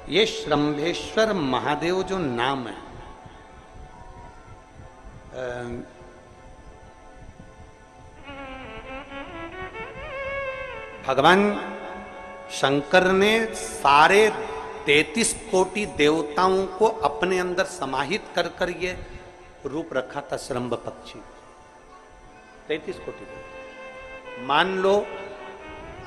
ये श्रम्भेश्वर महादेव जो नाम है, भगवान शंकर ने सारे 33 कोटि देवताओं को अपने अंदर समाहित कर कर ये रूप रखा था श्रम्भ पक्षी। 33 कोटि देवता। मान लो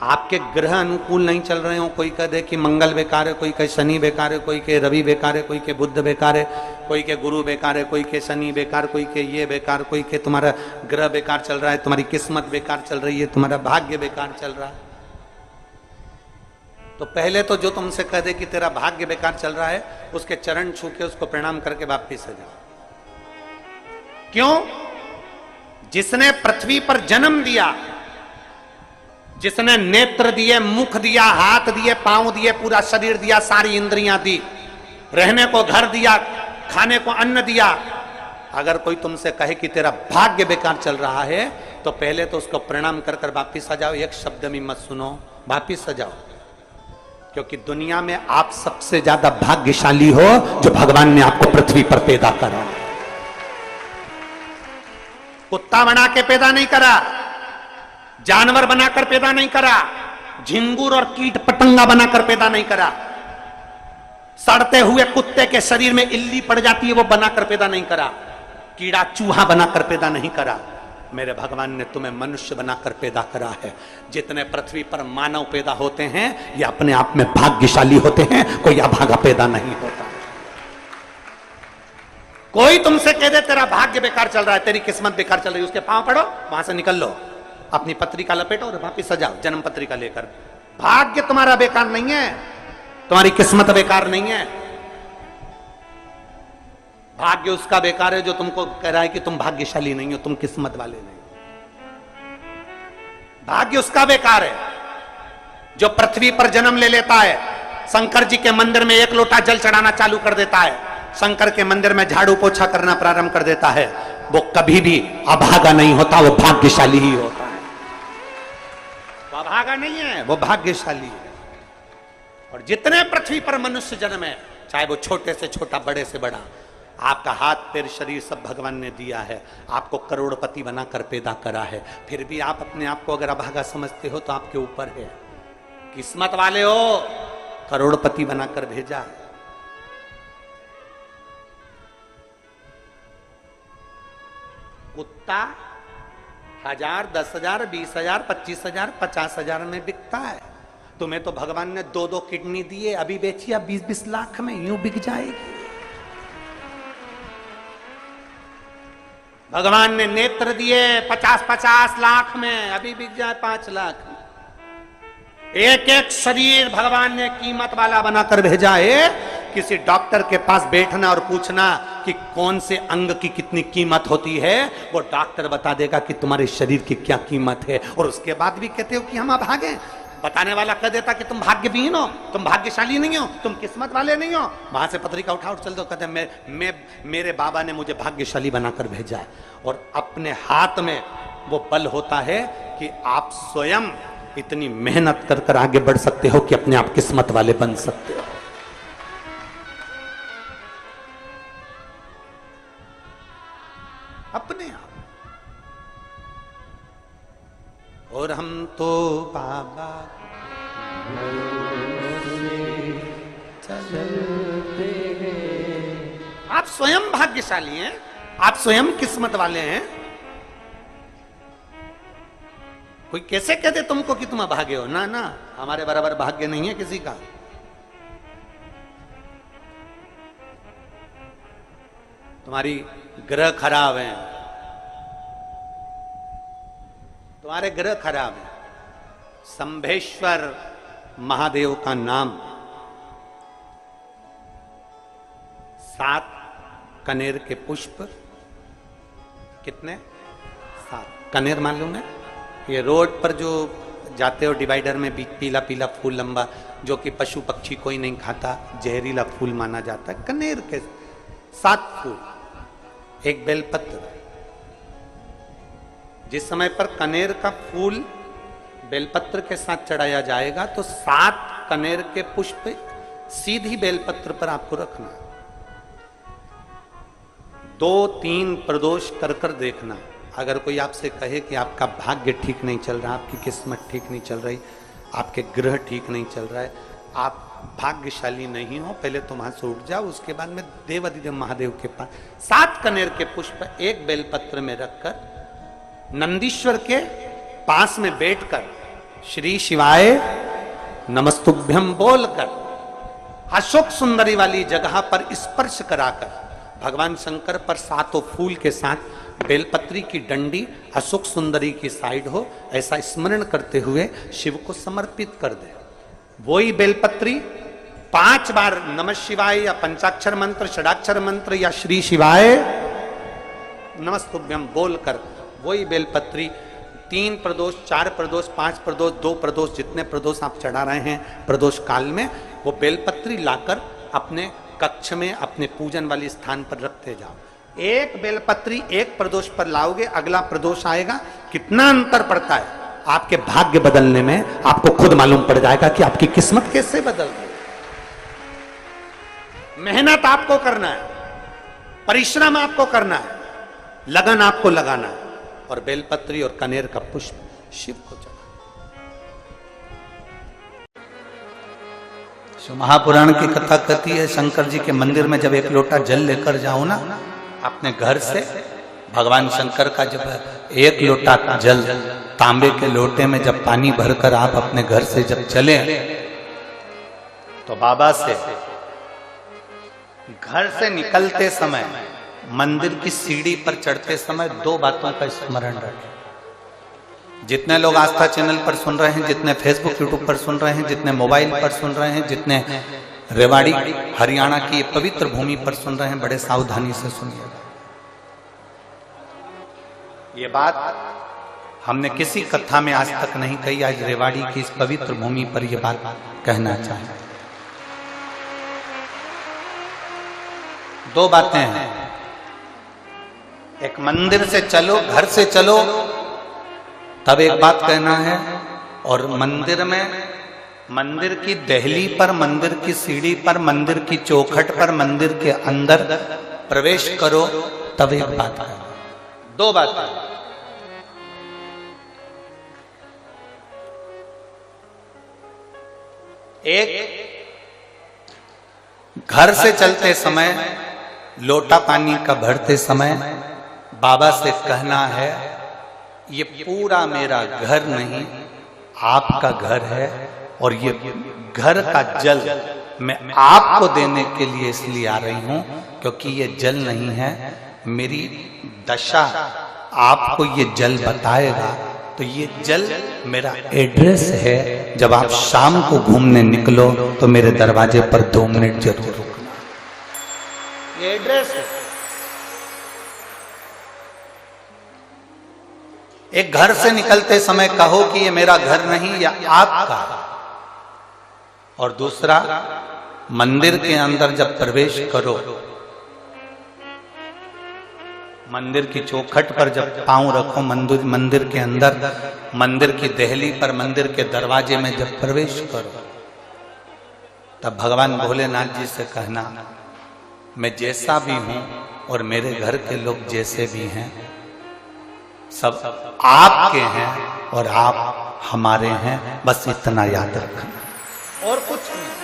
आपके ग्रह अनुकूल नहीं चल रहे हो, कोई कह दे कि मंगल बेकार है, कोई कहे शनि बेकार है, कोई कहे रवि बेकार है, कोई कहे बुध बेकार है, कोई के गुरु बेकार है, कोई के शनि बेकार, कोई के ये बेकार, कोई के तुम्हारा ग्रह बेकार चल रहा है, तुम्हारी किस्मत बेकार चल रही है, तुम्हारा भाग्य बेकार चल रहा है। तो पहले तो जो तुमसे कह दे कि तेरा भाग्य बेकार चल रहा है, उसके चरण छू के उसको प्रणाम करके वापिस आ जाओ। क्यों? जिसने पृथ्वी पर जन्म दिया, जिसने नेत्र दिए, मुख दिया, हाथ दिए, पांव दिए, पूरा शरीर दिया, सारी इंद्रियां दी, रहने को घर दिया, खाने को अन्न दिया, अगर कोई तुमसे कहे कि तेरा भाग्य बेकार चल रहा है, तो पहले तो उसको प्रणाम कर कर वापिस आ जाओ। एक शब्द भी मत सुनो, वापिस आ जाओ। क्योंकि दुनिया में आप सबसे ज्यादा भाग्यशाली हो जो भगवान ने आपको पृथ्वी पर पैदा करा। कुत्ता बना के पैदा नहीं करा, जानवर बनाकर पैदा नहीं करा, झिंगुर और कीट पतंगा बनाकर पैदा नहीं करा, सड़ते हुए कुत्ते के शरीर में इल्ली पड़ जाती है वो बनाकर पैदा नहीं करा, कीड़ा चूहा बनाकर पैदा नहीं करा। मेरे भगवान ने तुम्हें मनुष्य बनाकर पैदा करा है। जितने पृथ्वी पर मानव पैदा होते हैं ये अपने आप में भाग्यशाली होते हैं, कोई अभागा पैदा नहीं होता। कोई तुमसे कह दे तेरा भाग्य बेकार चल रहा है, तेरी किस्मत बेकार चल रही है, उसके पांव पड़ो, वहां से निकल लो, अपनी पत्रिका लपेटो और वापिस सजाओ जन्म पत्रिका लेकर। भाग्य तुम्हारा बेकार नहीं है, तुम्हारी किस्मत बेकार नहीं है। भाग्य उसका बेकार है जो तुमको कह रहा है कि तुम भाग्यशाली नहीं हो, तुम किस्मत वाले नहीं हो। भाग्य उसका बेकार है जो पृथ्वी पर जन्म ले लेता है, शंकर जी के मंदिर में 1 लोटा जल चढ़ाना चालू कर देता है, शंकर के मंदिर में झाड़ू पोछा करना प्रारंभ कर देता है, वो कभी भी अभागा नहीं होता, वो भाग्यशाली ही होता है। वो अभागा नहीं है, वो भाग्यशाली है। और जितने पृथ्वी पर मनुष्य जन्म है, चाहे वो छोटे से छोटा, बड़े से बड़ा, आपका हाथ पैर शरीर सब भगवान ने दिया है, आपको करोड़पति बनाकर पैदा करा है, फिर भी आप अपने आप को अगर अभागा समझते हो तो आपके ऊपर है। किस्मत वाले हो, करोड़पति बनाकर भेजा है। कुत्ता 1000, 10,000, 20,000, 25,000, 50,000 में बिकता है। तुम्हें तो भगवान ने 2-2 किडनी दिए, अभी बेचिए 20-20 लाख में, यूं बिक जाएगी। भगवान ने नेत्र दिए 50-50 लाख में, अभी बिक जाए 5 लाख में। एक एक शरीर भगवान ने कीमत वाला बनाकर भेजा है। किसी डॉक्टर के पास बैठना और पूछना कि कौन से अंग की कितनी कीमत होती है, वो डॉक्टर बता देगा कि तुम्हारे शरीर की क्या कीमत है। और उसके बाद भी कहते हो कि हम अभागे। बताने वाला कह देता कि तुम भाग्यहीन हो, तुम भाग्यशाली नहीं हो, तुम किस्मत वाले नहीं हो। वहां से पत्रिका उठा चल दो, कहते मेरे बाबा ने मुझे भाग्यशाली बनाकर भेजा है। और अपने हाथ में वो बल होता है कि आप स्वयं इतनी मेहनत कर कर आगे बढ़ सकते हो कि अपने आप किस्मत वाले बन सकते हो। अपने आप। और हम तो बाबा चलते हैं। आप स्वयं भाग्यशाली हैं, आप स्वयं किस्मत वाले हैं। कोई कैसे कहते तुमको कि तुम अभागे हो? ना ना, हमारे बराबर भाग्य नहीं है किसी का। तुम्हारी ग्रह खराब है, तुम्हारे ग्रह खराब है। शंभेश्वर महादेव का नाम 7 कनेर के पुष्प, कितने? 7 कनेर मालूम है? ये रोड पर जो जाते हो डिवाइडर में पीला पीला फूल लंबा, जो कि पशु पक्षी कोई नहीं खाता, जहरीला फूल माना जाता है। कनेर के 7 फूल, एक बेलपत्र। जिस समय पर कनेर का फूल बेलपत्र के साथ चढ़ाया जाएगा तो 7 कनेर के पुष्प सीधी बेलपत्र पर आपको रखना, 2-3 प्रदोष कर कर देखना। अगर कोई आपसे कहे कि आपका भाग्य ठीक नहीं चल रहा, आपकी किस्मत ठीक नहीं चल रही, आपके ग्रह ठीक नहीं चल रहा है, आप भाग्यशाली नहीं हो, पहले तुम वहां से उठ जाओ, उसके बाद में देवाधिदेव महादेव के पास 7 कनेर के पुष्प एक बेलपत्र में रखकर नंदीश्वर के पास में बैठकर श्री शिवाय नमस्तुभ्यम बोलकर अशोक सुंदरी वाली जगह पर स्पर्श कराकर भगवान शंकर पर 7 फूल के साथ बेलपत्री की डंडी अशोक सुंदरी की साइड हो, ऐसा स्मरण करते हुए शिव को समर्पित कर दे। वही बेलपत्री 5 बार नमः शिवाय या पंचाक्षर मंत्र, षडाक्षर मंत्र या श्री शिवाय नमस्तुभ्यम बोलकर वही बेलपत्री 3 प्रदोष, 4 प्रदोष, 5 प्रदोष, 2 प्रदोष, जितने प्रदोष आप चढ़ा रहे हैं प्रदोष काल में, वो बेलपत्री लाकर अपने कक्ष में अपने पूजन वाले स्थान पर रखते जाओ। एक बेलपत्री एक प्रदोष पर लाओगे, अगला प्रदोष आएगा, कितना अंतर पड़ता है आपके भाग्य बदलने में, आपको खुद मालूम पड़ जाएगा कि आपकी किस्मत कैसे बदल गई। मेहनत आपको करना है, परिश्रम आपको करना है, लगन आपको लगाना है, और बेलपत्री और कनेर का पुष्प शिव को चढ़ा। महापुराण की कथा कहती है, शंकर जी के मंदिर में जब 1 लोटा जल लेकर जाओ ना अपने घर से, भगवान शंकर का जब 1 लोटा जल तांबे के लोटे में जब पानी भरकर आप अपने घर से जब चले, तो बाबा से घर से निकलते समय मंदिर की सीढ़ी पर चढ़ते समय 2 बातों का स्मरण रखें। जितने लोग आस्था चैनल पर सुन रहे हैं, जितने फेसबुक यूट्यूब पर सुन रहे हैं, जितने मोबाइल पर सुन रहे हैं, जितने रेवाड़ी हरियाणा की पवित्र भूमि पर सुन रहे हैं, बड़े सावधानी से सुनिएगा। ये बात हमने किसी कथा में आज तक नहीं कही, आज रेवाड़ी की इस पवित्र भूमि पर यह बात कहना चाहें। 2 बातें हैं, एक मंदिर से चलो, घर से चलो तब एक बात कहना है, और मंदिर में, मंदिर की दहली पर, मंदिर की सीढ़ी पर, मंदिर की चौखट पर, मंदिर के अंदर प्रवेश करो तब एक बात कहना। 2 बातें। एक, घर से चलते समय लोटा पानी का भरते समय बाबा से कहना है, ये पूरा मेरा घर नहीं आपका घर है, और ये घर का जल मैं आपको देने के लिए इसलिए आ रही हूं क्योंकि ये जल नहीं है, मेरी दशा आपको ये जल बताएगा। तो ये जल मेरा एड्रेस है, जब आप शाम को घूमने निकलो तो मेरे दरवाजे पर 2 मिनट जरूर रुकना। ये एड्रेस है। एक घर से निकलते समय कहो कि ये मेरा घर नहीं या आपका, और दूसरा मंदिर के अंदर जब प्रवेश करो, मंदिर की चौखट पर जब पांव रखो, मंदिर के अंदर, मंदिर की दहली पर, मंदिर के दरवाजे में जब प्रवेश करो, तब भगवान भोलेनाथ जी से कहना, मैं जैसा भी हूं और मेरे घर के लोग जैसे भी हैं, सब आपके हैं और आप हमारे हैं, बस इतना याद रखना और कुछ नहीं।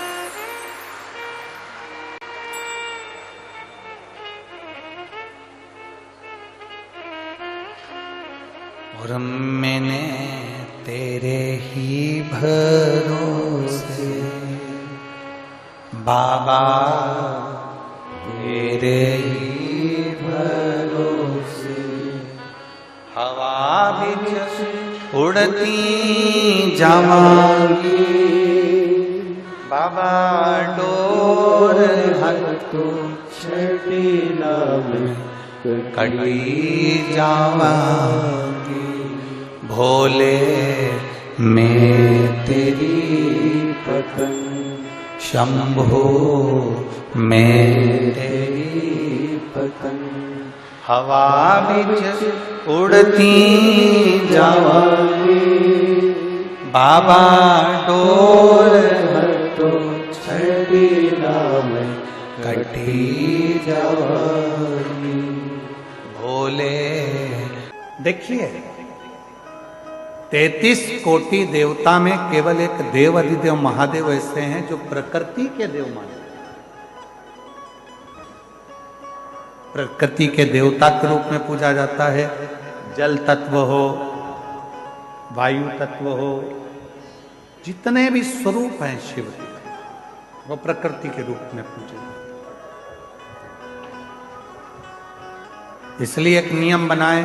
और मैंने तेरे ही भरोसे बाबा, तेरे ही भरोसे हवा बिच उड़ती जावांगी, बाबा डोर हटो छटीला में कटी जावांगी, भोले मैं तेरी पतंग, शंभो मैं तेरी पतंग, हवा बिच उड़ती जावांगी, बाबा डोर हटो छठी नाम कटी जवानी। भोले देखिए 33 कोटि देवता में केवल एक देव अधिदेव महादेव ऐसे हैं जो प्रकृति के देव माने। प्रकृति के देवता के रूप में पूजा जाता है। जल तत्व हो, वायु तत्व हो, जितने भी स्वरूप हैं शिव के वो प्रकृति के रूप में पूजे। इसलिए एक नियम बनाए,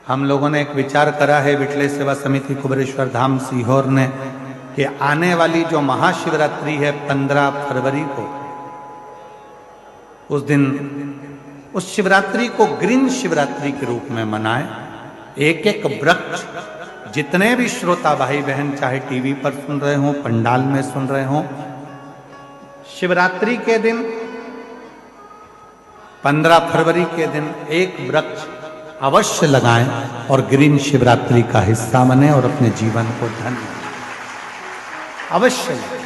हम लोगों ने एक विचार करा है विठले सेवा समिति कुबेरेश्वर धाम सीहोर ने कि आने वाली जो महाशिवरात्रि है 15 फरवरी को, उस दिन उस शिवरात्रि को ग्रीन शिवरात्रि के रूप में मनाएं। एक एक वृक्ष, जितने भी श्रोता भाई बहन चाहे टीवी पर सुन रहे हों, पंडाल में सुन रहे हों, शिवरात्रि के दिन 15 फरवरी के दिन एक वृक्ष अवश्य लगाएं और ग्रीन शिवरात्रि का हिस्सा बने और अपने जीवन को धन्य अवश्य लगाएं।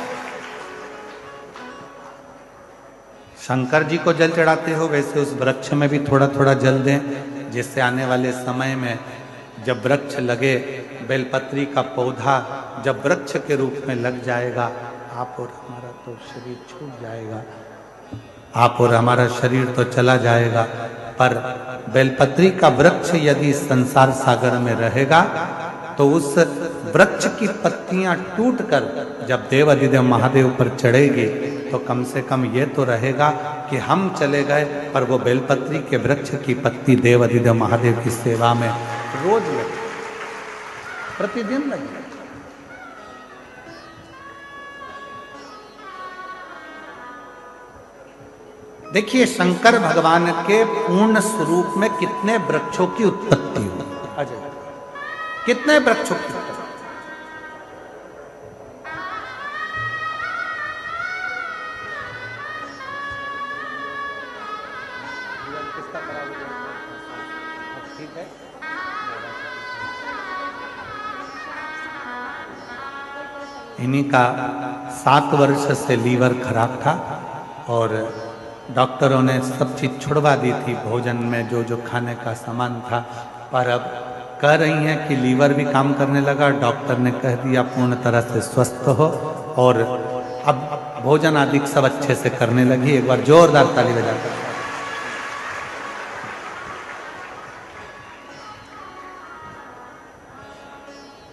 शंकर जी को जल चढ़ाते हो वैसे उस वृक्ष में भी थोड़ा थोड़ा जल दें, जिससे आने वाले समय में जब वृक्ष लगे, बेलपत्री का पौधा जब वृक्ष के रूप में लग जाएगा, आप और हमारा तो शरीर छूट जाएगा, आप और हमारा शरीर तो चला जाएगा, पर बेलपत्री का वृक्ष यदि संसार सागर में रहेगा तो उस वृक्ष की पत्तियां टूटकर जब देव अधिदेव महादेव पर चढ़ेगी तो कम से कम ये तो रहेगा कि हम चले गए, पर वो बेलपत्री के वृक्ष की पत्ती देव अधिदेव महादेव की सेवा में रोज लगे, प्रतिदिन लगे। देखिए शंकर भगवान के पूर्ण स्वरूप में कितने वृक्षों की उत्पत्ति हुई, अजय कितने वृक्षों की उत्पत्ति। ठीक है, इन्हीं का 7 वर्ष से लीवर खराब था और डॉक्टरों ने सब चीज छुड़वा दी थी, भोजन में जो जो खाने का सामान था, पर अब कह रही हैं कि लीवर भी काम करने लगा। डॉक्टर ने कह दिया पूर्ण तरह से स्वस्थ हो और अब भोजन आदि सब अच्छे से करने लगी। एक बार जोरदार ताली बजाकर।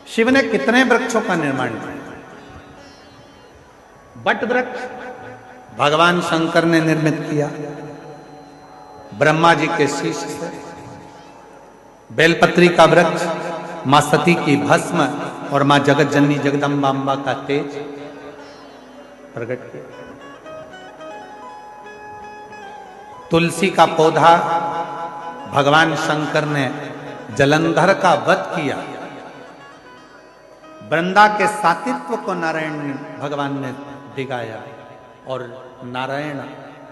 शिव ने कितने वृक्षों का निर्माण किया। बट वृक्ष भगवान शंकर ने निर्मित किया ब्रह्मा जी के शीश से। बेलपत्री का वृक्ष मां सती की भस्म और मां जगत जननी जगदम्बांबा का तेज प्रकट किया। तुलसी का पौधा भगवान शंकर ने जलंधर का वध किया। वृंदा के सातित्व को नारायण भगवान ने दिखाया और नारायण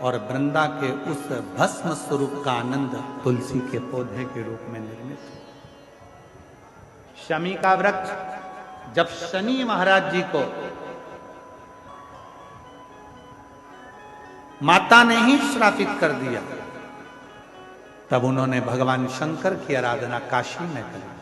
और वृंदा के उस भस्म स्वरूप का आनंद तुलसी के पौधे के रूप में निर्मित है। शमी का वृक्ष जब शनि महाराज जी को माता ने ही श्रापित कर दिया, तब उन्होंने भगवान शंकर की आराधना काशी में करी।